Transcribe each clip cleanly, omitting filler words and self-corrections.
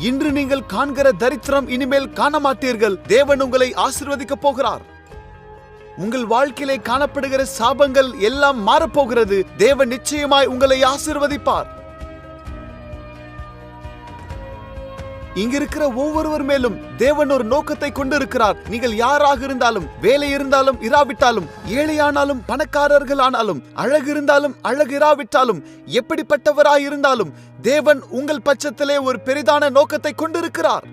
இன்று நீங்கள் காண்கிற தரித்திரம் இனிமேல் காண மாட்டீர்கள். தேவன் உங்களை ஆசீர்வதிக்க போகிறார். உங்கள் வாழ்க்கையிலே காணப்படுகிற சாபங்கள் எல்லாம் மாறப்போகிறது. தேவன் நிச்சயமாய் உங்களை ஆசீர்வதிப்பார். இங்க இருக்கிற ஒவ்வொருவர் மேலும் தேவன் ஒரு நோக்கத்தை கொண்டிருக்கிறார். நீங்கள் யாராக இருந்தாலும், வேலை இருந்தாலும் இராவிட்டாலும், ஏழையானாலும் பணக்காரர்கள் ஆனாலும், அழகு இருந்தாலும் அழகு இராவிட்டாலும், எப்படிப்பட்டவராய் இருந்தாலும் தேவன் உங்கள் பட்சத்திலே ஒரு பெரிதான நோக்கத்தை கொண்டிருக்கிறார்.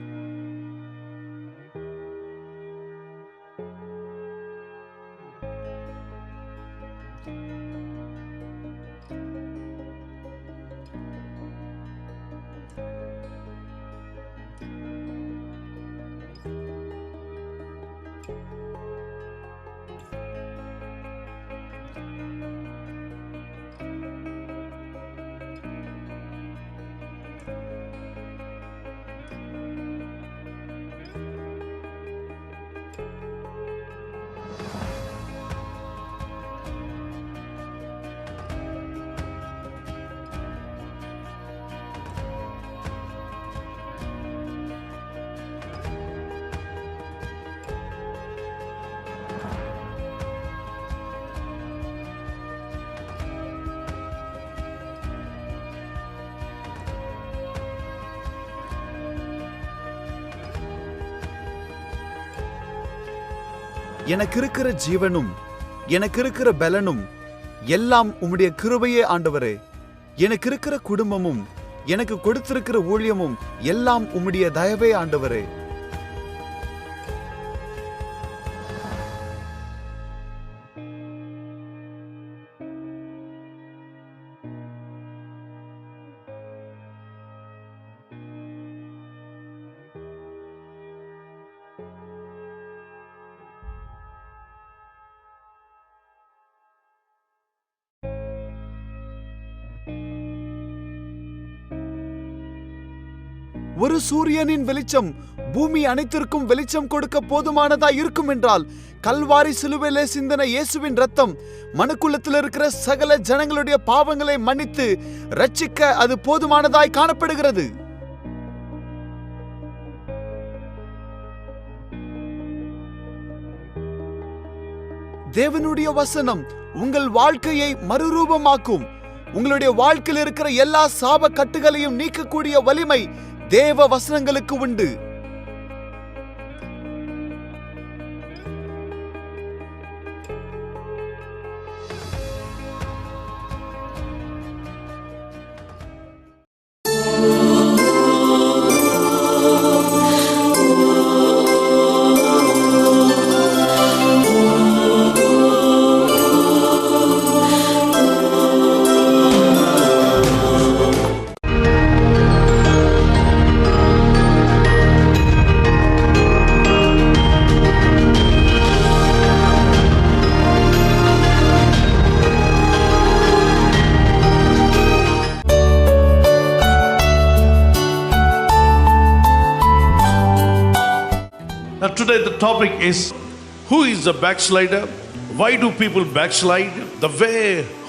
எனக்கு இருக்கிற ஜீவனும் எனக்கு இருக்கிற பலனும் எல்லாம் உம்முடைய கிருபையே ஆண்டவரே. எனக்கு இருக்கிற குடும்பமும் எனக்கு கொடுத்திருக்கிற ஊழியமும் எல்லாம் உம்முடைய தயவே ஆண்டவரே. ஒரு சூரியனின் வெளிச்சம் பூமி அனைத்திற்கும் வெளிச்சம் கொடுக்க போதுமானதா இருக்கும் என்றால், கல்வாரி சிலுவையிலே சிந்தின இயேசுவின் ரத்தம் மனுக்குலத்தில் இருக்கிற சகல ஜனங்களுடைய பாவங்களை மன்னித்து ரட்சிக்க அது போதுமானதாய் காணப்படுகிறது. தேவனுடைய வசனம் உங்கள் வாழ்க்கையை மறுரூபமாக்கும். உங்களுடைய வாழ்க்கையில் இருக்கிற எல்லா சாப கட்டுகளையும் நீக்கக்கூடிய வலிமை தேவ வசனங்களுக்கு உண்டு. Today the topic is, who is a backslider? Why do people backslide? The way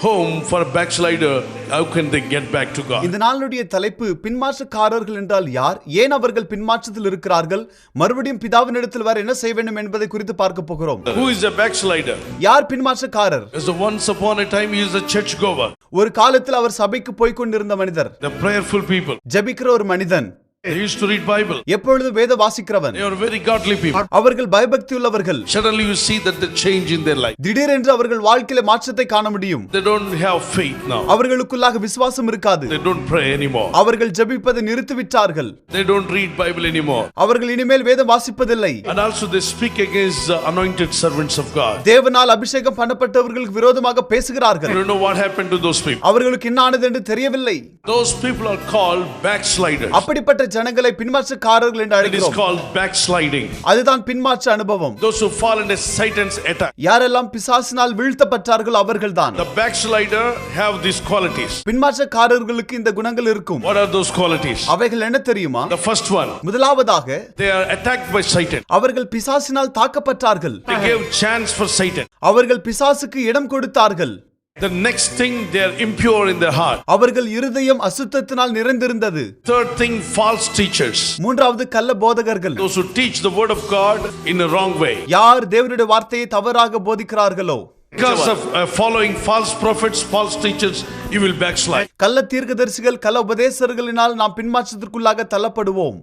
home for a backslider, how can they get back to God? இந்த நாளுடைய தலைப்பு, பின்மாற்றக்காரர்கள் என்றால் யார், ஏன் அவர்கள் பின்மாற்றத்தில் இருக்கிறார்கள், மறுபடியும் பிதாவினிடத்தில் வர என்ன செய்ய வேண்டும் என்பதை குறித்து பார்க்க போகிறோம். Who is a backslider? யார் பின்மாற்றக்காரர்? Once upon a time he is a church goer. ஒரு காலத்தில் அவர் சபைக்கு போய் கொண்டிருந்த மனிதர். The prayerful people. ஜெபிக்கிற ஒரு மனிதன். They used to read Bible. எப்பொழுது வேத வாசிக்கிறவன். They are very godly people. அவர்கள் பயபக்தி உள்ளவர்கள். Suddenly you see that the change in their life. திடீரென்று அவர்கள் வாழ்க்கையில மாற்றத்தை காண முடியும். They don't have faith now. அவர்களுக்குள்ளாக விசுவாசம் இருக்காது. They don't pray anymore. அவர்கள் ஜெபிப்பதை நிறுத்திவிட்டார்கள். They don't read Bible anymore. அவர்கள் இனிமேல் வேதம் வாசிப்பதில்லை. And also they speak against the anointed servants of God. தேவனால் அபிஷேகம் பண்ணப்பட்டவர்களுக்கு விரோதமாக பேசுகிறார்கள். You don't know what happened to those people. அவர்களுக்கு என்ன ஆனது என்று தெரியவில்லை. Those people are called backsliders. அப்படிப்பட்ட ஜனங்களை பின்மாற்றக்காரர்கள் என்று அழைக்கிறோம். It is called backsliding. அதுதான் பின்மாற்ற அனுபவம். Those who fall into Satan's attack. யாரெல்லாம் பிசாசினால் வீழ்த்தப்பட்டார்களோ அவர்கள்தான். The backslider have these qualities. பின்மாற்றக்காரர்களுக்கு இந்த குணங்கள் இருக்கும். What are those qualities? அவைகள் என்ன தெரியுமா? The first one. முதலாவதாக, they are attacked by Satan. அவர்கள் பிசாசினால் தாக்கப்பட்டார்கள். They gave chance for Satan. அவர்கள் பிசாசுக்கு இடம் கொடுத்தார்கள். The next thing, they are impure in their heart. அவர்கள் இருதயம் அசுத்தத்தினால் நிறைந்திருந்தது. Third thing, false teachers. மூன்றாவது கள்ள போதகர்கள். Those who teach the word of God in a wrong way. யார் தேவனுடைய வார்த்தையை தவறாக போதிக்கிறார்களோ, Because of following false prophets, false teachers, you will backslide. கள்ள தீர்க்கதரிசிகள் கள்ள உபதேசர்களினால் நாம் பின்மாற்றத்திற்குள்ளாக தள்ளப்படுவோம்.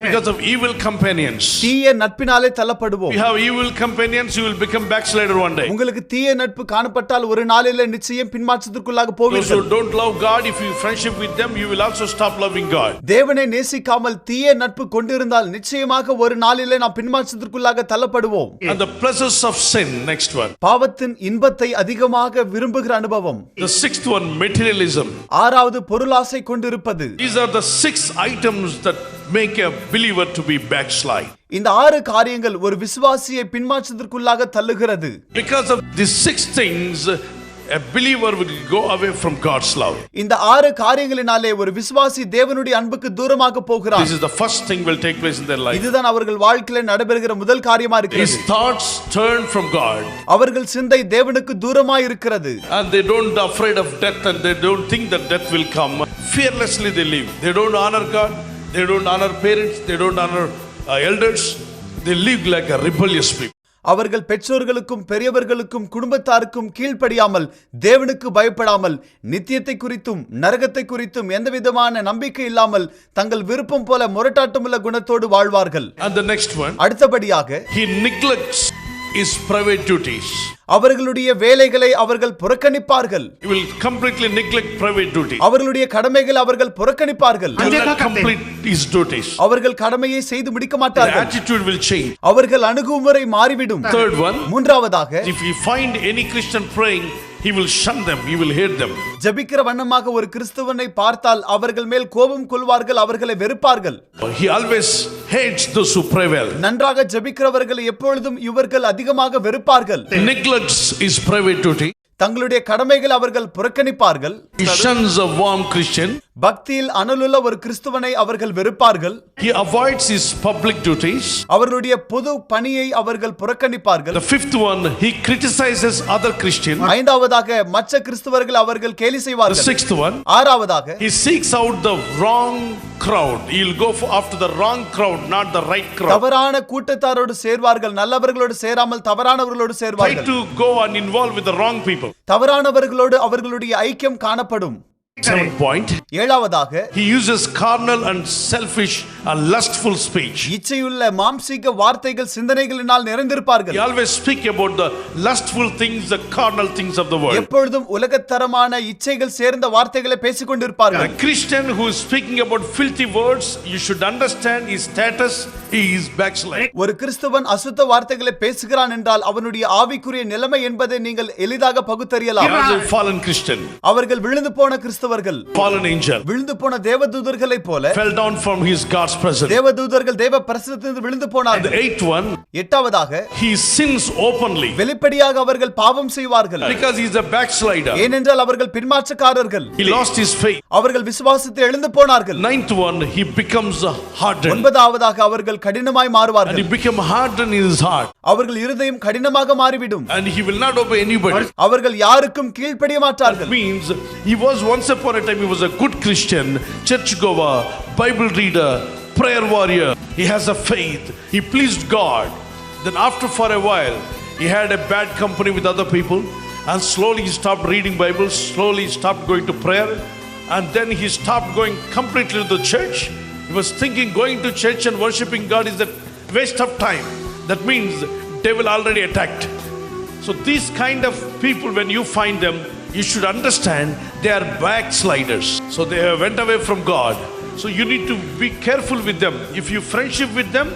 Because of evil companions. தீய நட்பினாலே தள்ளப்படுவோம். You have evil companions, you will become backslider one day. உங்களுக்கு தீய நட்பு காணப்பட்டால் ஒரு நாளிலே நிச்சயம் பின்மாற்றத்திற்குள்ளாக Those போவீர்கள். who don't love God, if you friendship with them, you will also stop loving God. தேவனை நேசிக்காமல் தீய நட்பு கொண்டிருந்தால் நிச்சயமாக ஒரு நாளிலே நாம் பின்மாற்றத்திற்குள்ளாக தள்ளப்படுவோம். And the pleasures of sin, next one. பாவத்தின் இன்பத்தை அதிகமாக விரும்புகிற அனுபவம். The sixth one, materialism. ஆறாவது பொருளாசை கொண்டிருப்பது. These are the 6 items that make a believer to be backslide. இந்த 6 காரியங்கள் ஒரு விசுவாசியை பின்மாற்றத்திற்குள்ளாக தள்ளுகிறது. Because of these 6 things, a believer will go away from God's love. இந்த 6 காரியங்களினாலே ஒரு விசுவாசி தேவனுடைய அன்புக்கு தூரமாக போகிறான். This is the first thing will take place in their life. இதுதான் அவர்கள் வாழ்க்கையில நடைபெறுகிற முதல் காரியமா இருக்கிறது. His thoughts turn from God. அவர்கள் சிந்தை தேவனுக்கு தூரமாய் இருக்கிறது. And they don't afraid of death, and they don't think that death will come. Fearlessly they live. They don't honor God. They don't honor parents. They don't honor elders. They live like a rebellious people. அவர்கள் பெற்றோர்களுக்கும் பெரியவர்களுக்கும் குடும்பத்தாருக்கும் கீழ்ப்படியாமல் தேவனுக்கு பயப்படாமல் நித்தியத்தை குறித்தும் நரகத்தை குறித்தும் எந்த விதமான நம்பிக்கை இல்லாமல் தங்கள் விருப்பம் போல முரட்டாட்டமுள்ள குணத்தோடு வாழ்வார்கள். And the next one, அடுத்தபடியாக he neglects his private duties. அவர்களுடைய வேலைகளை அவர்கள் புறக்கணிப்பார்கள். He will completely neglect private duties. அவர்களுடைய கடமைகளை அவர்கள் புறக்கணிப்பார்கள். He will not complete his duties. அவர்கள் கடமையை செய்து முடிக்க The மாட்டார்கள். attitude will change. அவர்கள் அணுகுமுறை மாறிவிடும். Third one, மூன்றாவதாக, if you find any Christian praying, he will shun them, he will hate them. ஜெபிக்கிற வண்ணமாக ஒரு கிறிஸ்தவனை பார்த்தால் அவர்கள் மேல் கோபம் கொள்வார்கள், அவர்களை வெறுப்பார்கள். He always hates those who pray well. நன்றாக ஜெபிக்கிறவர்களை எப்பொழுதும் இவர்கள் அதிகமாக வெறுப்பார்கள். Neglects his private duty. தங்களுடைய கடமைகள் அவர்கள் புறக்கணிப்பார்கள். He shuns a warm Christian. பக்தியில் அனலுள்ள ஒரு கிறிஸ்துவனை அவர்கள் வெறுப்பார்கள். He avoids his public duties. அவர்களுடைய பொது பணியை அவர்கள் புறக்கணிப்பார்கள். The fifth one, he criticizes other Christians. ஐந்தாவதாக, மற்ற கிறிஸ்தவர்கள் அவர்கள் கேலி The செய்வார்கள். sixth one, ஆறாவதாக, he seeks out the wrong crowd. He'll go after the wrong crowd, not the right crowd. தவறான கூட்டத்தாரோடு சேர்வார்கள், நல்லவர்களோடு சேராமல் தவறானவர்களோடு Try சேர்வார்கள். to go and involve with the wrong people. தவறானவர்களோடு அவர்களுடைய ஐக்கியம் காணப்படும். Seventh point, ஏழாவதாக, he uses carnal and selfish and lustful speech. இச்சையுள்ள மாம்சீக வார்த்தைகள் சிந்தனைகளினால் He நிறைந்திருப்பார்கள். always speak about the lustful things, the carnal things of the world. எப்பொழுதும் உலகத்தரமான இச்சைகள் சேர்ந்த வார்த்தைகளை பேசிக் கொண்டிருப்பார்கள். A Christian who is speaking about filthy words, you should understand his status, he is backsliding. ஒரு கிறிஸ்தவன் அசுத்த வார்த்தைகளை பேசுகிறான் என்றால் அவனுடைய ஆவிக்குரிய நிலைமை என்பதை நீங்கள் எளிதாக He பகுத்தறியலாம். was a fallen Christian, அவர்கள் விழுந்து போன கிறிஸ்தவர்கள், fallen angel, விழுந்து போன தேவதூதர்களைப் போல fell down from his God's presence. தேவதூதர்கள் தேவ பிரசன்னத்திலிருந்து விழுந்து And the போனார்கள். eighth one, எட்டாவதாக, he sins openly வெளிப்படையாக அவர்கள் பாவம் செய்வார்கள். because he is a backslider. ஏனென்றால் அவர்கள் பின்மாற்றக்காரர்கள். He lost his faith. அவர்கள் விசுவாசத்தை எழுந்து போனார்கள். Ninth one, he becomes hardened, ஒன்பதாவதாக, அவர்கள் கடினமாய் and he மாறுவார்கள். become hardened in his heart, அவர்கள் இருதயம் கடினமாக மாறிவிடும். and he will not obey anybody. அவர்கள் யாருக்கும் கீழ்ப்படிய மாட்டார்கள். Means he was once upon a time, he was a good Christian, churchgoer, Bible reader, prayer warrior. He has a faith, he pleased God. Then after for a while he had a bad company with other people, and slowly he stopped reading Bible, slowly he stopped going to prayer, and then he stopped going completely to the church. He was thinking going to church and worshiping God is a waste of time. That means devil already attacked. So these kind of people, when you find them, you should understand they are backsliders. So they have went away from God. So you need to be careful with them. If you friendship with them,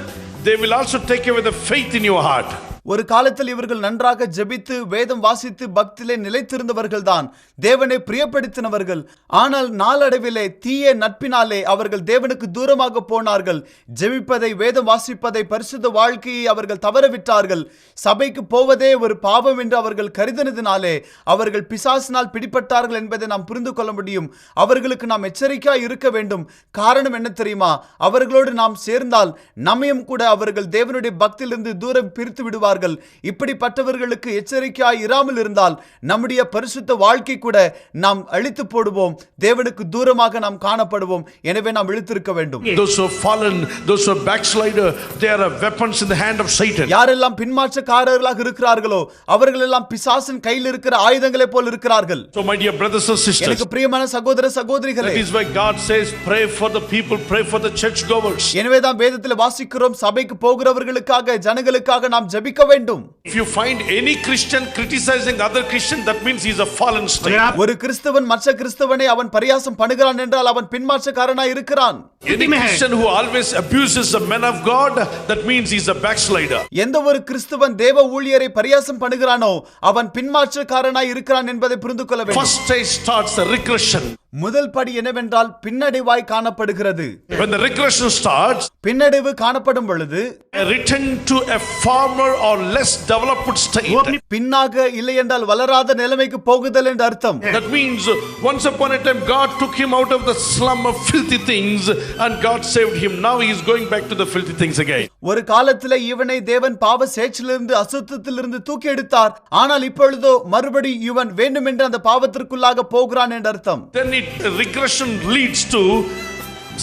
they will also take away the faith in your heart. ஒரு காலத்தில் இவர்கள் நன்றாக ஜெபித்து வேதம் வாசித்து பக்தியிலே நிலைத்திருந்தவர்கள் தான், தேவனை பிரியப்படுத்தினவர்கள். ஆனால் நாளடைவிலே தீய நட்பினாலே அவர்கள் தேவனுக்கு தூரமாக போனார்கள். ஜெபிப்பதை, வேதம் வாசிப்பதை, பரிசுத்த வாழ்க்கையை அவர்கள் தவறவிட்டார்கள். சபைக்கு போவதே ஒரு பாவம் என்று அவர்கள் கருதினதினாலே அவர்கள் பிசாசினால் பிடிபட்டார்கள் என்பதை நாம் புரிந்து கொள்ள முடியும். அவர்களுக்கு நாம் எச்சரிக்கையாய் இருக்க வேண்டும். காரணம் என்ன தெரியுமா? அவர்களோடு நாம் சேர்ந்தால் நம்மையும் கூட அவர்கள் தேவனுடைய பக்தியிலிருந்து தூரம் பிரித்து விடுவார்கள். சொல்வார்கள். இப்படிப்பட்டவர்களுக்கு எச்சரிக்கையாய் இராமல் இருந்தால் நம்முடைய பரிசுத்த வாழ்க்கை கூட நாம் அழித்து போடுவோம். தேவனுக்கு தூரமாக நாம் காணப்படுவோம். எனவே நாம் விழித்திருக்க வேண்டும். Those who have fallen, those who are backslider, they are weapons in the hand of Satan. யாரெல்லாம் பின்மாற்றக்காரர்களாக இருக்கிறார்களோ அவர்கள் எல்லாம் பிசாசின் கையில் இருக்கிற ஆயுதங்களை போல் இருக்கிறார்கள். So my dear brothers and sisters, எனக்கு பிரியமான சகோதர சகோதரிகளே, that is why God says pray for the people, pray for the church goers. எனவேதான் வேதத்தில் வாசிக்கிறோம், சபைக்கு போகிறவர்களுக்காக ஜனங்களுக்காக நாம் ஜெபிக்க வேண்டும். If you find any Christian criticizing other Christian, that means he is a fallen state. ஒரு கிறிஸ்தவன் மற்ற கிறிஸ்தவனை அவன் பரியாசம் பண்ணுகிறான் என்றால் அவன் பின்மாற்றக்காரனாய் இருக்கிறான். Any Christian who always abuses the men of God, that means he is a backslider. எந்த ஒரு கிறிஸ்தவன் தேவ ஊழியரை பரியாசம் பண்ணுகிறானோ அவன் பின்மாற்றக்காரனாய் இருக்கிறான் என்பதை புரிந்து கொள்ள வேண்டும். First stage starts the regression. முதல் படி என்னவென்றால் பின்னடைவாய் காணப்படுகிறது. When the regression starts, பின்னடைவு காணப்படும் பொழுது a return to a former or less developed state. பின்னாக இல்லை என்றால் வளராத நிலைமைக்கு போகுதல் என்று அர்த்தம். That means once upon a time God took him out of the slum of filthy things and God saved him. Now he is going back to the filthy things again. ஒரு காலத்திலே இவனை தேவன் பாவ சேற்றிலிருந்து அசுத்தத்திலிருந்து தூக்கி எடுத்தார். ஆனால் இப்பொழுதோ மறுபடி இவன் வேண்டுமென்று அந்த பாவத்திற்குள்ளாக போகிறான் என்று அர்த்தம். Then regression leads to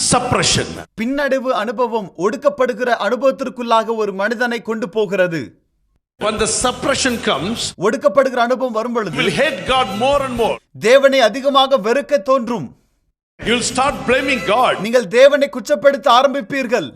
suppression. பின்னடைவு அனுபவம் ஒடுக்கப்படுகிற அனுபவத்திற்குள்ளாக ஒரு மனிதனை கொண்டு போகிறது. When the suppression comes, ஒடுக்கப்படுகிற அனுபவம் வரும் பொழுது you will hate God more and more. தேவனை அதிகமாக வெறுக்க தோன்றும். You will start blaming God. நீங்கள் தேவனை குற்றப்படுத்த ஆரம்பிப்பீர்கள்.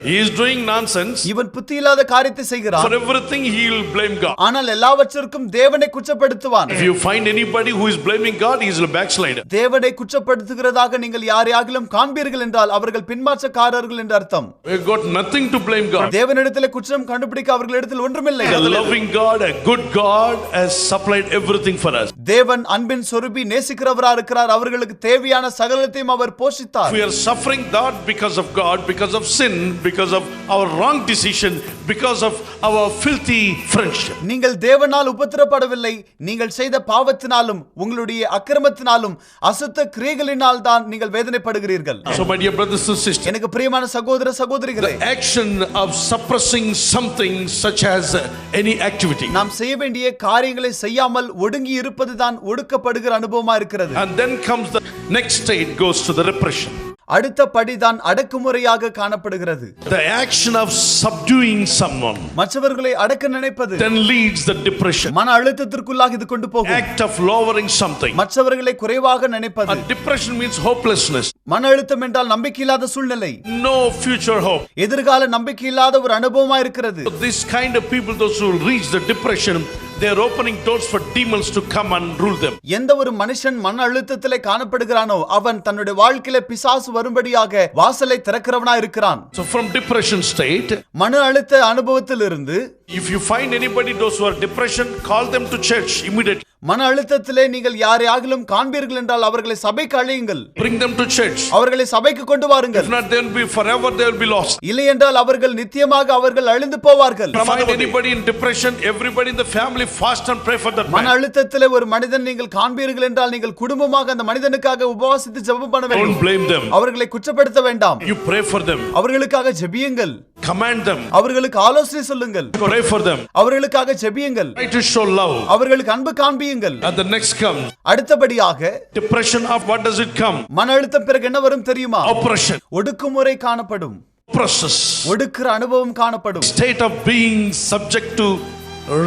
He is doing nonsense. இவன் புத்தி இல்லாத காரியத்தை செய்கிறான். For everything he will blame God. ஆனால் எல்லாவற்றிற்கும் தேவனை குற்றப்படுத்துவான். If you find anybody who is blaming God, he is a backslider. தேவனை குற்றப்படுத்துகிறதாக நீங்கள் யாரையாகிலும் காண்பீர்கள் என்றால் அவர்கள் பின்மாற்றக்காரர்கள் என்று அர்த்தம். We got nothing to blame God. தேவனிடத்தில் குற்றம் கண்டுபிடிக்க அவர்களிடத்தில் ஒன்றுமில்லை. A loving God, a good God has supplied everything for us. தேவன் அன்பின் சொரூபி நேசிக்கிறவராக இருக்கிறார். அவர்களுக்கு தேவையான சகலத்தையும் அவர் போஷித்தார். We are suffering not because of God, because of sin, because of our wrong decision, because of our filthy friendship. நீங்கள் தேவனால் உபத்திரப்படவில்லை. நீங்கள் செய்த பாவத்தினாலும் உங்களுடைய அக்கிரமத்தினாலும் அசுத்த கிரியைகளினால் தான் நீங்கள் வேதனைப்படுகிறீர்கள். So my dear brothers and sisters, எனக்கு பிரியமான சகோதர சகோதரிகளே, the action of suppressing something such as any activity, நாம் செய்ய வேண்டிய காரியங்களை செய்யாமல் ஒடுங்கி இருப்பதுதான் ஒடுக்கப்படுகிற அனுபவமா இருக்கிறது. and then comes the next state, goes to the repression. அடுத்த படிதான் அடக்குமுறையாக காணப்படுகிறது. The action of subduing someone மற்றவர்களை அடக்க நினைப்பது then leads the depression. மன அழுத்தத்திற்குள்ளாக இது கொண்டு போகும். Act of lowering something. மற்றவர்களை குறைவாக நினைப்பது. And depression means hopelessness. மன அழுத்தம் என்றால் நம்பிக்கையில்லாத சூழ்நிலை. No future hope. எதிர்கால நம்பிக்கையில்லாத ஒரு அனுபவமா இருக்கிறது. This kind of people, those who reach the depression, they are opening doors for demons to come and rule them. எந்த ஒரு மனுஷன் மன அழுத்தத்திலே காணப்படுகிறானோ அவன் தன்னுடைய வாழ்க்கையில பிசாசு வரும்படியாக வாசலை திறக்கிறவனா இருக்கிறான். So from depression state, மன அழுத்த அனுபவத்திலிருந்து if you find anybody, those who are depression, call them to church immediately. மன அழுத்தத்திலே நீங்கள் யாரையாகிலும் காண்பீர்கள் என்றால் அவர்களை சபைக்கு அழையுங்கள். Bring them to church. அவர்களை சபைக்கு கொண்டு வாருங்கள். If not, they will be forever, they will be lost. இல்லை என்றால் அவர்கள் நித்தியமாக அவர்கள் அழிந்து போவார்கள். Find anybody in depression, everybody in the family fast and pray for that மன man. அழுத்தத்திலே ஒரு மனிதன் நீங்கள் காண்பீர்கள் என்றால் நீங்கள் குடும்பமாக அந்த மனிதனுக்காக உபவாசித்து ஜெபம் பண்ண வேண்டும். Don't blame them. அவர்களை குற்றப்படுத்த வேண்டாம். You pray for them. அவர்களுக்காக ஜெபியுங்கள். Command them. அவர்களுக்கு ஆலோசனை சொல்லுங்கள். Pray for them. அவர்களுக்காக ஜெபியுங்கள். Try to show love. அவர்களுக்கு அன்பு காண்பியுங்கள். And the next comes அடுத்தபடியாக depression. Of what does it come? மன அழுத்தம் பிறகு என்ன வரும் தெரியுமா? Oppression. ஒடுக்குமுறை காணப்படும். Process. ஒடுக்குற அனுபவம் காணப்படும். State of being subject to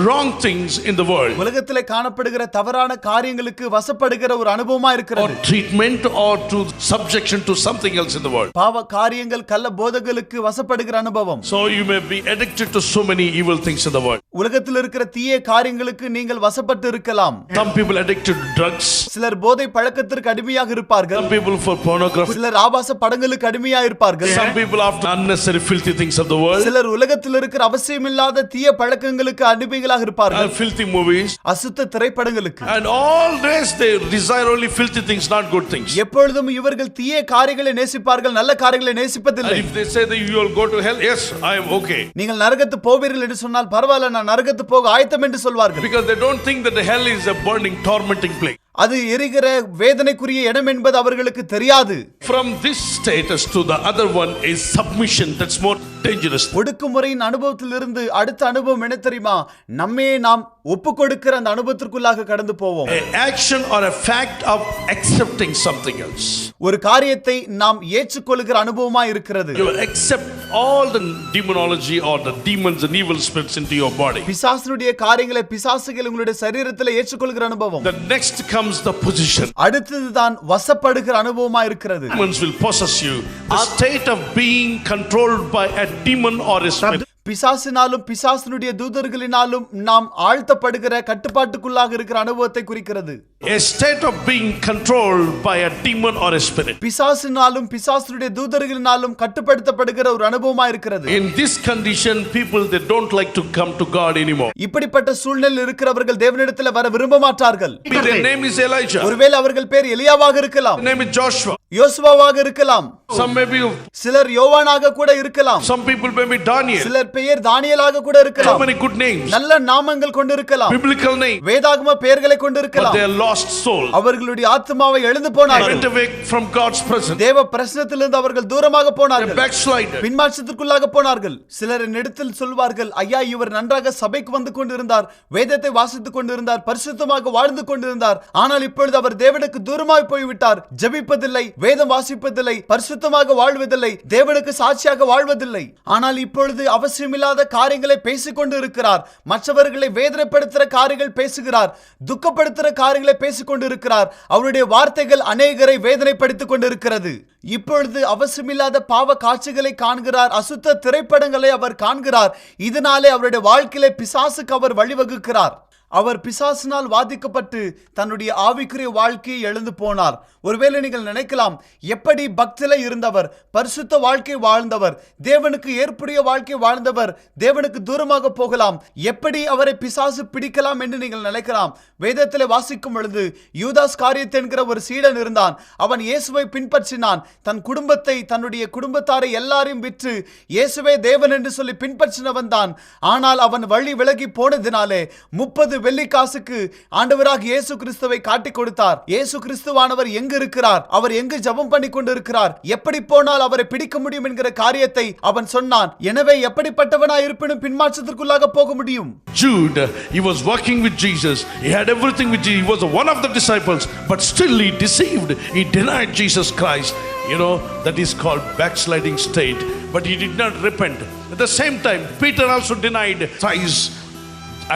wrong things in the world, உலகத்திலே காணப்படுகிற தவறான காரியங்களுக்கு வசப்படுகிற ஒரு அனுபவமா or இருக்கிறது. treatment, or to subjection to something else in the world. பாவ காரியங்கள் கள்ள போதங்களுக்கு வசப்படுகிற அனுபவம். So you may be addicted to so many evil things in the world. உலகத்தில் இருக்கிற தீய காரியங்களுக்கு நீங்கள் வசப்பட்டு இருக்கலாம். Some people addicted to drugs, சிலர் போதை பழக்கத்திற்கு அடிமையாக இருப்பார்கள். some people for pornography, சிலர் ஆபாச படங்களுக்கு அடிமையாக இருப்பார்கள். some people after unnecessary filthy things of the world, சிலர் உலகத்தில் இருக்கிற அவசியமில்லாத தீய பழக்கங்களுக்கு அடிமைகளாக இருப்பார்கள். and filthy movies, அசுத்த திரைப்படங்களுக்கு. and all days they desire only filthy things, not good things. எப்பொழுதும் இவர்கள் தீய காரியங்களை நேசிப்பார்கள், நல்ல காரியங்களை நேசிப்பதில்லை. And if they say that you will go to hell, yes, I am okay. நீங்கள் நரகத்து போவீர்கள் என்று சொன்னால் பரவாயில்லை, நான் நரகத்து போக ஆயத்தம் என்று சொல்வார்கள். Because they don't think that the hell is a burning, tormenting place. அது எரிகிற வேதனைக்குரிய இடம் என்பது அவர்களுக்கு தெரியாது. From this status to the other one is submission. That's more dangerous. ஒடுக்குமுறையின் அனுபவத்திலிருந்து அடுத்த அனுபவம் என்ன தெரியுமா? நம்மையே நாம் ஒப்பு கொடுக்கிற அந்த அனுபவத்திற்குள்ளாக கடந்து போவோம். An action or a fact of accepting something else. ஒரு காரியத்தை நாம் ஏற்றுக்கொள்கிற அனுபவமா இருக்கிறது. You accept all the demonology or the demons and evil spirits into your body. பிசாசுடைய காரியங்களை பிசாசுகள் உங்களுடைய சரீரத்தில் ஏற்றுக்கொள்கிற அனுபவம். The next comes the position. அடுத்ததுதான் வசப்படுகிற அனுபவமா இருக்கிறது. Demons will possess you. The state of being controlled by a demon or a spirit. பிசாசினாலும் பிசாசினுடைய தூதர்களினாலும் நாம் ஆழ்த்தப்படுகிற கட்டுப்பாட்டுக்குள்ளாக இருக்கிற அனுபவத்தை குறிக்கிறது. A state of being controlled by a demon or a spirit. பிசாசினாலும் பிசாசினுடைய தூதர்களினாலும் கட்டுப்படுத்தப்படுகிற ஒரு அனுபவமா இருக்கிறது. In this condition, people they don't like to come to God anymore. இப்படிப்பட்ட சூழ்நிலையில் இருக்கிறவர்கள் தேவனிடத்தில் வர விரும்ப மாட்டார்கள். Their name is Elijah. ஒருவேளை அவர்கள் பேர் எலியாவாக இருக்கலாம். Their name is Joshua. யோசுவாவாக இருக்கலாம். Some may be. சிலர் யோவானாக கூட இருக்கலாம். Some people may be Daniel. சிலர் பெயர் தானியேலாக கூட So இருக்கலாம். many good names. நல்ல நாமங்கள் கொண்டிருக்கலாம். Biblical name. வேதாகம பெயர்களை But கொண்டிருக்கலாம். they are lost soul. அவர்களுடைய ஆத்துமாவை எழுந்து They போனார்கள். went away from God's presence. தேவ பிரசன்னத்திலிருந்து அவர்கள் தூரமாக They போனார்கள். backslided. பின்மாற்றத்திற்குள்ளாக போனார்கள். சிலர் என்னிடத்தில் சொல்வார்கள், ஐயா இவர் நன்றாக சபைக்கு வந்து கொண்டிருந்தார், வேதத்தை வாசித்துக் கொண்டிருந்தார், பரிசுத்தமாக வாழ்ந்து கொண்டிருந்தார், ஆனால் இப்பொழுது அவர் தேவனுக்கு தூரமாய் போய்விட்டார், ஜெபிப்பதில்லை, வேதம் வாசிப்பதில்லை, பரிசுத்தமாக வாழ்வதில்லை, தேவனுக்கு சாட்சியாக வாழ்வதில்லை. ஆனால் இப்பொழுது அவசியமில்லாத காரியங்களை பேசிக் கொண்டு இருக்கிறார், மற்றவர்களை வேதனைப்படுத்துகிற காரியங்கள் பேசுகிறார், துக்கப்படுத்துகிற காரியங்களை பேசிக் கொண்டு இருக்கிறார். அவருடைய வார்த்தைகள் அநேகரை வேதனைப்படுத்திக் கொண்டிருக்கிறது. இப்பொழுது அவசியமில்லாத பாவ காட்சிகளை காண்கிறார், அசுத்த திரைப்படங்களை அவர் காண்கிறார். இதனாலே அவருடைய வாழ்க்கையிலே பிசாசுக்கு அவர் வழிவகுக்கிறார். அவர் பிசாசினால் வாதிக்கப்பட்டு தன்னுடைய ஆவிக்குரிய வாழ்க்கையை எழுந்து போனார். ஒருவேளை நீங்கள் நினைக்கலாம், எப்படி பக்தியில இருந்தவர், பரிசுத்த வாழ்க்கை வாழ்ந்தவர், தேவனுக்கு ஏற்புடைய வாழ்க்கை வாழ்ந்தவர் தேவனுக்கு தூரமாக போகலாம், எப்படி அவரை பிசாசு பிடிக்கலாம் என்று நீங்கள் நினைக்கலாம். வேதத்திலே வாசிக்கும் பொழுது யூதாஸ் காரியத் என்கிற ஒரு சீடன் இருந்தான். அவன் இயேசுவை பின்பற்றினான். தன் குடும்பத்தை, தன்னுடைய குடும்பத்தாரை எல்லாரையும் விற்று இயேசுவே தேவன் என்று சொல்லி பின்பற்றினவன் தான். ஆனால் அவன் வழி விலகி போனதினாலே 30 வெள்ளி காசுக்கு ஆண்டவராக இயேசு கிறிஸ்துவை காட்டிக் கொடுத்தார். இயேசு கிறிஸ்துவானவர் எங்கு இருக்கிறார், அவர் எங்கு ஜெபம் பண்ணி கொண்டிருக்கிறார், எப்படி போனால் அவரை பிடிக்க முடியும் என்கிற காரியத்தை அவன் சொன்னான். எனவே எப்படிப்பட்டவனாய் இருப்பினும் பின்மாற்றத்திற்குள்ளாக போக முடியும். Jude, he was working with Jesus. He had everything with Jesus. He was one of the disciples, but still he deceived. He denied Jesus Christ. You know, that is called backsliding state. But he did not repent. At the same time, Peter also denied thrice,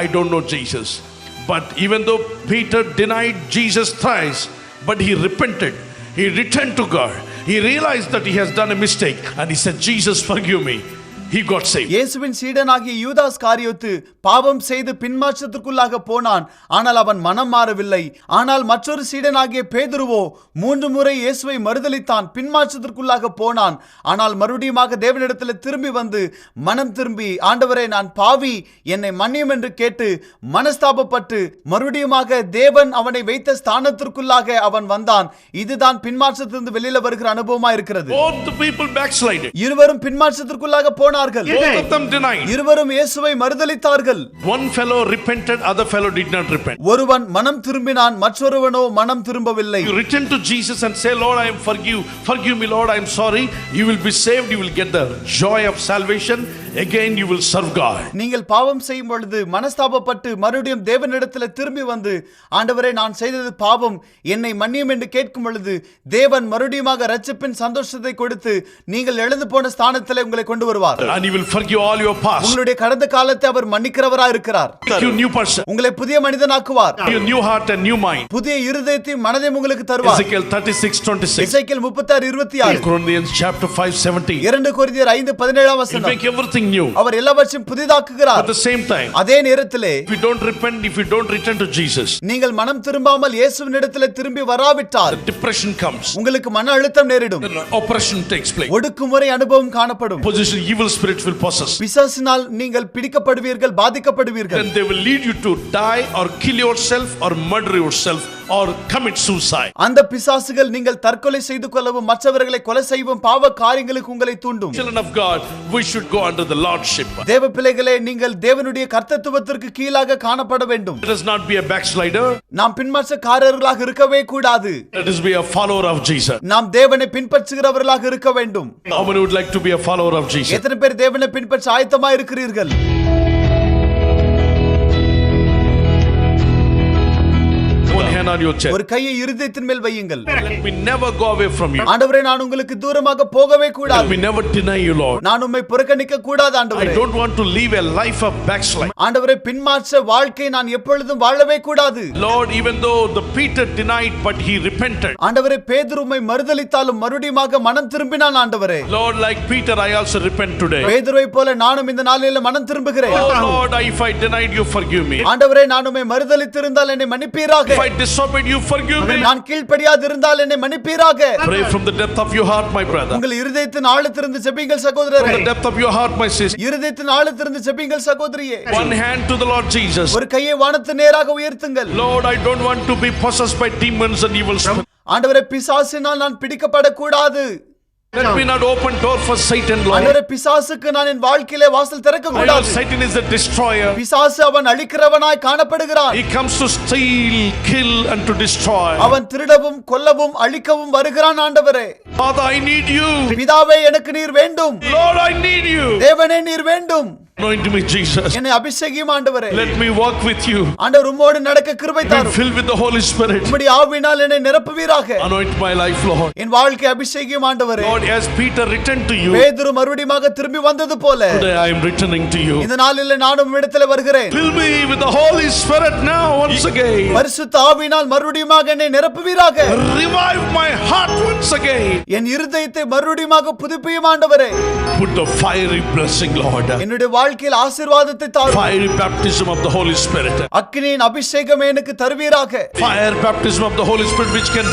I don't know Jesus. But even though Peter denied Jesus thrice, but he repented. He returned to God. He realized that he has done a mistake and he said, Jesus, forgive me. He got saved. இயேசுவின் சீடனாகிய யூதாஸ் காரியோத்து பாவம் செய்து பின்மாற்றத்திற்குள்ளாக போனான். ஆனால் அவன் மனம் மாறவில்லை. ஆனால் மற்றொரு சீடனாகிய பேதுருவோ 3 முறை இயேசுவை மறுதலித்தான், பின்மாற்றத்திற்குள்ளாக போனான். ஆனால் மறுபடியுமாக தேவனிடத்தில் திரும்பி வந்து மனம் திரும்பி, ஆண்டவரே நான் பாவி, என்னை மன்னியும் என்று கேட்டு மனஸ்தாபப்பட்டு மறுபடியுமாக தேவன் அவனை வைத்த ஸ்தானத்திற்குள்ளாக அவன் வந்தான். இதுதான் பின்மாற்றத்திலிருந்து வெளியில வருகிற அனுபவமா இருக்கிறது. Both the people backslided. இருவரும் பின்மாற்றத்திற்குள்ளாக போனார்கள். Both of them denied. இருவரும் இயேசுவை மறுதலித்தார்கள். One fellow repented, other fellow did not repent. ஒருவன் மனம் திரும்பினான், மற்றொருவனோ மனம் திரும்பவில்லை. You return to Jesus and say, Lord, I am forgive me, Lord, I am sorry. You will be saved. You will get the joy of salvation. Again you will serve God. நீங்கள் பாவம் செய்யும் பொழுது மனஸ்தாபப்பட்டு மறுபடியும் தேவனிடத்தில் திரும்பி வந்து, ஆண்டவரே நான் செய்தது பாவம், என்னை மன்னியும் என்று கேட்கும் பொழுது தேவன் மறுபடியுமாக இரட்சிப்பின் சந்தோஷத்தை கொடுத்து நீங்கள் எழுந்து போன ஸ்தானத்திலே உங்களை கொண்டு வருவார். And he will forgive all your past. உங்களுடைய கடந்த காலத்தை அவர் மன்னிக்கிறவராய் இருக்கிறார். Make you new person. உங்களை புதிய மனிதனாக்குவார். Your new heart and new mind. புதிய இருதயத்தையும் மனதையும் உங்களுக்கு தருவார். Ezekiel 36:26. எசேக்கியேல் 36:26. Corinthians chapter 5:17. 2 கொரிந்தியர் 5:17 வசனம். Make everything new. அவர் எல்லாவற்றையும் புதிதாக்குகிறார். At the same time, அதே நேரத்திலே if you don't repent, if you don't return to Jesus, நீங்கள் மனம் திரும்பாமல் இயேசுவினிடத்தில் திரும்பி வராவிட்டால் depression comes. உங்களுக்கு மன அழுத்தம் நேரிடும். Then oppression takes place. ஒடுக்குமுறை அனுபவம் காணப்படும். Position evil spirits will possess. பிசாசினால் நீங்கள் பிடிக்கப்படுவீர்கள், பாதிக்கப்படுவீர்கள். Then they will lead you to die or kill yourself or murder yourself or commit suicide. அந்த பிசாசுகள் நீங்கள் தற்கொலை செய்து கொள்ளவும் மற்றவர்களை கொலை செய்யவும் பாவ காரியங்களுக்கு உங்களை தூண்டும். Children of God, we should go under the lordship. தேவ பிள்ளைகளே, நீங்கள் தேவனுடைய கர்த்தத்துவத்திற்கு கீழாக காணப்பட வேண்டும். Let us not be a backslider. நாம் பின்மாற்றக்காரர்களாக இருக்கவே கூடாது. Let us be a follower of Jesus. நாம் தேவனை பின்பற்றுகிறவர்களாக இருக்க வேண்டும். How many would like to be a follower of Jesus? எத்தனை பேர் தேவனை பின்பற்ற ஆயத்தமா இருக்கிறீர்கள்? One hand on your chest. ஒரு கையை இருதயத்தின் மேல் வையுங்கள். Let me never go away from you. ஆண்டவரே, நான் உங்களுக்கு தூரமாக போகவே Let கூடாது. me never deny you, Lord. நான் உம்மை புறக்கணிக்க கூடாது I ஆண்டவரே. don't want to live a life of backslide. ஆண்டவரே, பின்மாற்ற வாழ்க்கை நான் எப்பொழுதும் வாழவே கூடாது. Lord, even though the Peter denied, but he repented. ஆண்டவரே, பேதுரு உம்மை மறுதலித்தாலும் மறுபடியுமாக மனம் திரும்பினான் ஆண்டவரே. Lord, like Peter, I also repent today. பேதுருவை போல நானும் இந்த நாளில் மனம் திரும்புகிறேன். Oh Lord, if I denied you, forgive me. ஆண்டவரே, நான் உம்மை மறுதலித்திருந்தால் என்னை மன்னிப்பீராக. If I disobeyed you, forgive me. நான் கீழ்ப்படியாதிருந்தால் என்னை மன்னிப்பீராக. Pray from the depth of your heart, my brother. உங்கள் இருதயத்தின் ஆழத்திலிருந்து ஜெபிங்கள் From சகோதரரே. the depth of your heart, my sister. இருதயத்தின் ஆழத்திலிருந்து ஜெபிங்கள் சகோதரியே. One hand to the Lord Jesus. ஒரு கையை வானத்து நேராக உயர்த்துங்கள். Lord, I don't want to be possessed by demons and evil spirits. ஆண்டவரே, பிசாசினால் நான் பிடிக்கப்படக்கூடாது. Let me not open door for Satan, Lord. ஆண்டவரே, பிசாசுக்கு நான் என் வாழ்க்கையிலே வாசல் திறக்க I know கூடாது. Satan is the destroyer. பிசாசு அவன் அழிக்கிறவனாய் காணப்படுகிறான். He comes to steal, kill and to destroy. அவன் திருடவும் கொல்லவும் அழிக்கவும் வருகிறான் ஆண்டவரே. Father, I need you. பிதாவே, எனக்கு நீர் வேண்டும். Lord, I need you. தேவனே, நீர் வேண்டும். Anoint me, Jesus. என்னை அபிஷேகியும் ஆண்டவரே. Let me walk with you. ஆண்டவர் உம்மோடு நடக்க கிருபை Be தாரும். filled with the Holy Spirit. உம்முடைய ஆவியினால் என்னை நிரப்புவீராக. Anoint my life, Lord. என் வாழ்க்கை அபிஷேகியும் ஆண்டவரே. Lord, as Peter returned to you, பேதுரு மறுபடியுமாக திரும்பி வந்தது போல today I am returning to you. இந்த நாளில் நானும் உம்மிடத்தில் வருகிறேன். Fill me with the Holy Spirit now once again. பரிசுத்த ஆவியினால் மறுபடியுமாக என்னை நிரப்புவீராக. Revive my heart once again. என் இருதயத்தை மறுபடியுமாக புதுப்பியும் ஆண்டவரே. Put the fiery blessing, Lord. என்னுடைய வாழ்க்கையில் ஆசீர்வாதத்தை தாரும். Fiery baptism of the Holy Spirit. அக்கினியின் அபிஷேகம் எனக்கு தருவீராக. Fire baptism of the Holy Spirit which can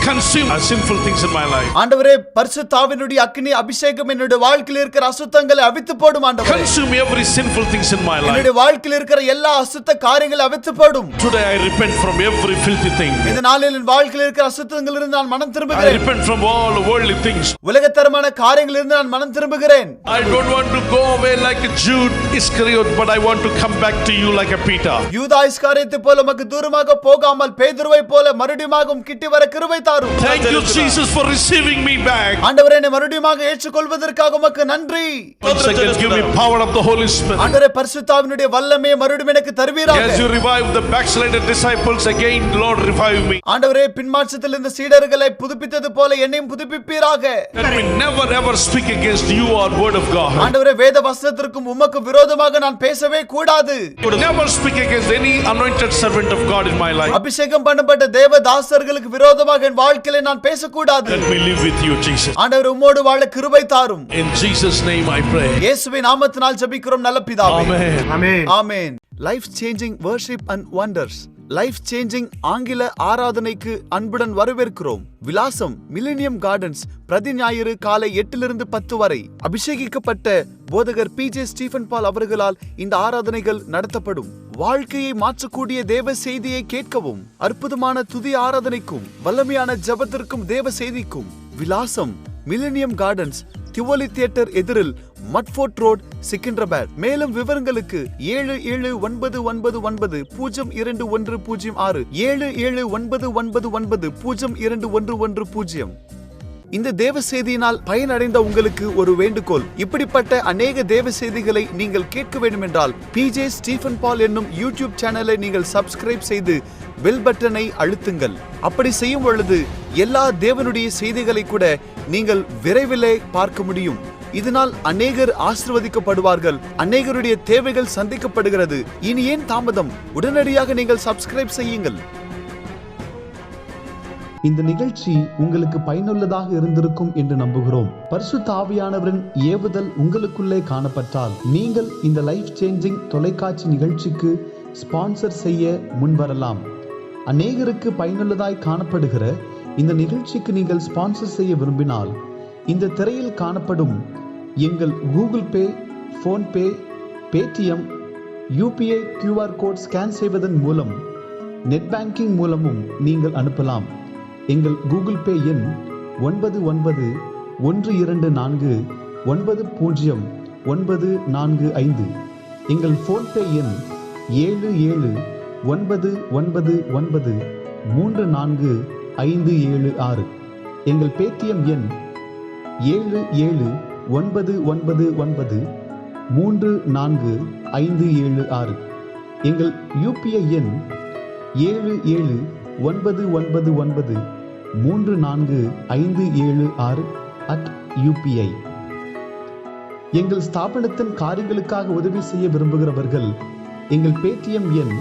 consume sinful things in my life. ஆண்டவரே, பரிசுத்த ஆவியினுடைய அக்கினி அபிஷேகம் என்னுடைய வாழ்க்கையில் இருக்கிற அசுத்தங்களை அவித்து போடும் ஆண்டவரே. Consume every sinful things in my life. என்னுடைய வாழ்க்கையில் இருக்கிற எல்லா அசுத்த காரியங்களை அவித்து போடும். Today I repent from every filthy thing. இந்த நாளில் என் வாழ்க்கையில் இருக்கிற அசுத்தங்களிலிருந்து நான் மனம் I திரும்புகிறேன். repent from all worldly things. உலகத்தரமான காரியங்களிலிருந்து நான் மனம் திரும்புகிறேன். I don't want to go away like a Jude Iscariot, but I want to come back to you like a Peter. யூதா இஸ்காரியோத்தை போல உமக்கு தூரமாக போகாமல் பேதுருவை போல மறுபடியும் கிட்டி வர கிருபை தாரும். Thank you, Jesus, for receiving me back. ஆண்டவரே, என்னை மறுபடியும் ஏற்றுக்கொள்வதற்காக உமக்கு நன்றி. Once again, give me power of the Holy Spirit. ஆண்டவரே, பரிசுத்த ஆவியினுடைய வல்லமையை மறுபடியும் எனக்கு தருவீராக. As you revive the backslided disciples again, Lord, revive me. ஆண்டவரே, பின்மாற்றத்தில் இந்த சீடர்களை புதுப்பித்தது போல என்னையும் புதுப்பிப்பீராக. Let me never ever speak against you or word of God. ஆண்டவரே, வேத வசனத்திற்கும் உமக்கு விரோதமாக நான் பேசவே கூடாது. Never speak against any anointed servant of God in my life. அபிஷேகம் பண்ணப்பட்ட தேவதாசர்களுக்கு விரோதமாக என் வாழ்க்கையிலே நான் பேசக்கூடாது. Let me live with you, Jesus. ஆண்டவரே, உம்மோடு வாழ கிருபை தாரும். In Jesus' name I pray. இயேசுவின் நாமத்தினால் ஜெபிக்கிறோம் நல்ல பிதாவே. Amen. Amen. Life changing worship and wonders. Life changing ஆங்கில ஆராதனைக்கு அன்புடன் வரவேற்கிறோம். விலாசம் மில்லேனியம் கார்டன்ஸ். பிரதி ஞாயிறு காலை 8 to 10 வரை அபிஷேகிக்கப்பட்ட போதகர் PJ ஸ்டீஃபன் பால் அவர்களால் இந்த ஆராதனைகள் நடத்தப்படும். வாழ்க்கையை மாற்றக்கூடிய தேவ செய்தியை கேட்கவும், அற்புதமான துதி ஆராதனைக்கும் வல்லமையான ஜெபத்திற்கும் தேவ செய்திக்கும் விலாசம் மில்லேனியம் கார்டன்ஸ், திவோலி தியேட்டர் எதிரில், மட்ஃபோர்ட் ரோட், சிக்கிண்டராபாத். மேலும் விவரங்களுக்கு 7799902106 7799902110. இந்த தேவ செய்தியினால் பயனடைந்த உங்களுக்கு ஒரு வேண்டுகோள். இப்படிப்பட்ட அநேக தேவ செய்திகளை நீங்கள் கேட்க வேண்டும் என்றால் PJ ஸ்டீஃபன் பால் என்னும் யூடியூப் சேனலை நீங்கள் சப்ஸ்கிரைப் செய்து பெல் பட்டனை அழுத்துங்கள். அப்படி செய்யும் பொழுது எல்லா தேவனுடைய செய்திகளை கூட நீங்கள் விரைவிலே பார்க்க முடியும். இதனால் அநேகர் ஆசீர்வதிக்கப்படுவார்கள், அநேகருடைய தேவைகள் சந்திக்கப்படுகிறது. இனி ஏன் தாமதம்? உடனடியாக நீங்கள் சப்ஸ்கிரைப் செய்யுங்கள். இந்த நிகழ்ச்சி உங்களுக்கு பயனுள்ளதாக இருந்திருக்கும் என்று நம்புகிறோம். பரிசுத்த ஆவியானவரின் ஏவுதல் உங்களுக்குள்ளே காணப்பட்டால் நீங்கள் இந்த லைஃப் சேஞ்சிங் தொலைக்காட்சி நிகழ்ச்சிக்கு ஸ்பான்சர் செய்ய முன்வரலாம். அநேகருக்கு பயனுள்ளதாய் காணப்படுகிற இந்த நிகழ்ச்சிக்கு நீங்கள் ஸ்பான்சர் செய்ய விரும்பினால் இந்த திரையில் காணப்படும் எங்கள் Google Pay, PhonePe, Paytm, UPI QR code scan செய்வதன் மூலம் நெட் பேங்கிங் மூலமும் நீங்கள் அனுப்பலாம். எங்கள் கூகுள் பே எண் 9914909445. எங்கள் ஃபோன்பே எண் 77993456. எங்கள் பேடிஎம் எண் 7799934576. எங்கள் யூபிஐ எண் 7799934576 எங்கள் ஸ்தாபனத்தின் காரியங்களுக்காக உதவி செய்ய விரும்புகிறவர்கள் எங்கள் பேடிஎம் எண்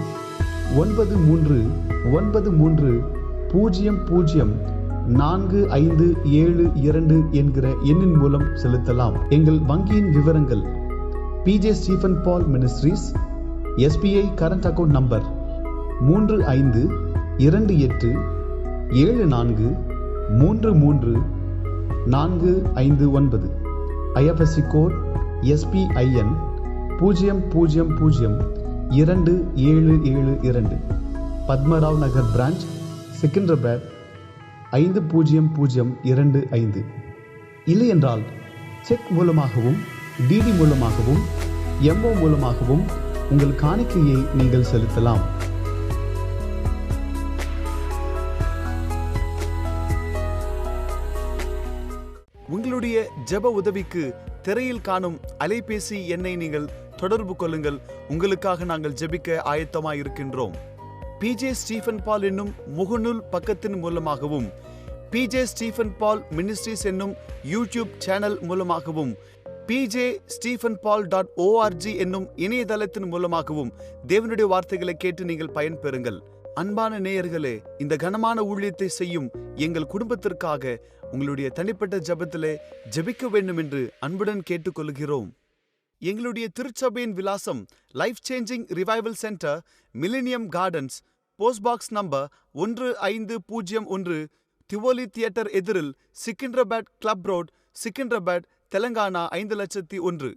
9393004572 என்கிற எண்ணின் மூலம் செலுத்தலாம். எங்கள் வங்கியின் விவரங்கள்: PJ Stephen Paul Ministries, SBI current account number 352874334459. IFSC code SPIN 000272. Padmarao Nagar branch, Secunderabad 50025. இல்லையென்றால் செக் மூலமாகவும், டிடி மூலமாகவும், MO மூலமாகவும் உங்கள் காணிக்கையை நீங்கள் செலுத்தலாம். உங்களுடைய ஜெப உதவிக்கு திரையில் காணும் அலைபேசி எண்ணை நீங்கள் தொடர்பு கொள்ளுங்கள். உங்களுக்காக நாங்கள் ஜெபிக்க ஆயத்தமாய் இருக்கின்றோம். PJ Stephen Paul என்னும் முகநூல் பக்கத்தின் மூலமாகவும், PJ Stephen Paul Ministries என்னும் யூடியூப் சேனல் மூலமாகவும், pjstephenpaul.org என்னும் இணையதளத்தின் மூலமாகவும் தேவனுடைய வார்த்தைகளை கேட்டு நீங்கள் பயன்பெறுங்கள். அன்பான நேயர்களே, இந்த கனமான ஊழியத்தை செய்யும் எங்கள் குடும்பத்திற்காக உங்களுடைய தனிப்பட்ட ஜெபத்திலே ஜெபிக்க வேண்டும் என்று அன்புடன் கேட்டுக்கொள்கிறோம். எங்களுடைய திருச்சபையின் விலாசம் life changing revival centre, millennium gardens, post box number 1501, Tivoli theatre எதிரில், சிக்கிந்திராபாத் கிளப் ரோட், சிக்கிந்திராபாத், தெலங்கானா 5001.